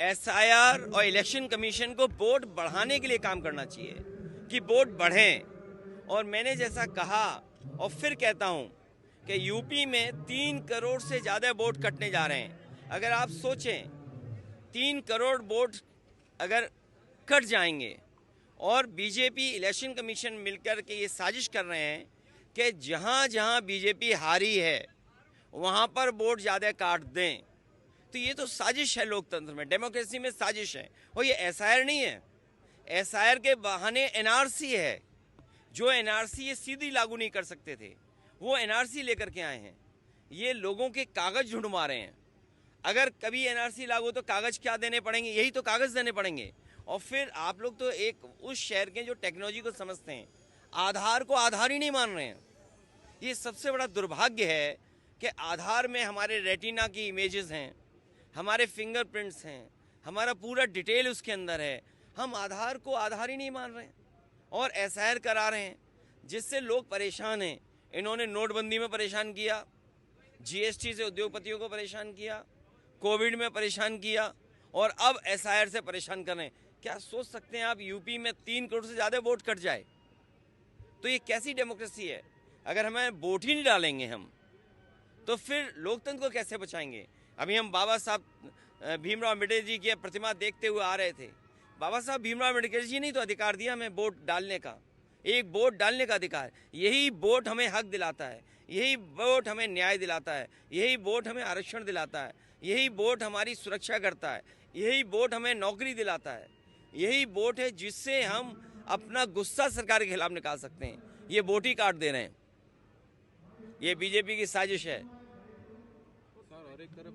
SIR और election commission को vote बढ़ाने के लिए काम करना चाहिए कि वोट बढ़ें। और मैंने जैसा कहा और फिर कहता हूं कि यूपी में 3 करोड़ से ज़्यादा वोट कटने जा रहे हैं। अगर आप सोचें 3 करोड़ वोट अगर कट जाएंगे और बीजेपी इलेक्शन कमीशन मिलकर के ये साजिश कर रहे हैं कि जहां जहां बीजेपी हारी है वहां पर वोट ज़्यादा काट दें, तो ये तो साजिश है। लोकतंत्र में, डेमोक्रेसी में साजिश है। और ये एसआईआर नहीं है, एसआईआर के बहाने एनआरसी है। जो एनआरसी ये सीधी लागू नहीं कर सकते थे, वो एनआरसी लेकर के आए हैं। ये लोगों के कागज ढूंढवा रहे हैं। अगर कभी एनआरसी लागू तो कागज क्या देने पड़ेंगे? यही तो कागज देने पड़ेंगे। और फिर आप लोग तो एक उस शहर के जो टेक्नोलॉजी को समझते हैं, आधार को आधार ही नहीं मान रहे हैं। ये सबसे बड़ा दुर्भाग्य है कि आधार में हमारे रेटिना की इमेजेस हैं, हमारे फिंगरप्रिंट्स हैं, हमारा पूरा डिटेल उसके अंदर है। हम आधार को आधार ही नहीं मान रहे हैं और एसआईआर करा रहे हैं, जिससे लोग परेशान हैं। इन्होंने नोटबंदी में परेशान किया, जीएसटी से उद्योगपतियों को परेशान किया, कोविड में परेशान किया और अब एसआईआर से परेशान कर रहे हैं। क्या सोच सकते हैं आप यूपी में 3 करोड़ से ज़्यादा वोट कट जाए? तो ये कैसी डेमोक्रेसी है? अगर हमें वोट ही नहीं डालेंगे हम, तो फिर लोकतंत्र को कैसे बचाएंगे? अभी हम बाबा साहब भीमराव अम्बेडकर जी की प्रतिमा देखते हुए आ रहे थे। बाबा साहब भीमराव अम्बेडकर जी ने तो अधिकार दिया हमें वोट डालने का, एक वोट डालने का अधिकार। यही वोट हमें हक दिलाता है, यही वोट हमें न्याय दिलाता है, यही वोट हमें आरक्षण दिलाता है, यही वोट हमारी सुरक्षा करता है, यही वोट हमें नौकरी दिलाता है। यही वोट है जिससे हम अपना गुस्सा सरकार के खिलाफ निकाल सकते हैं। ये वोट ही काट दे रहे हैं। ये बीजेपी की साजिश है। सर, और एक तरफ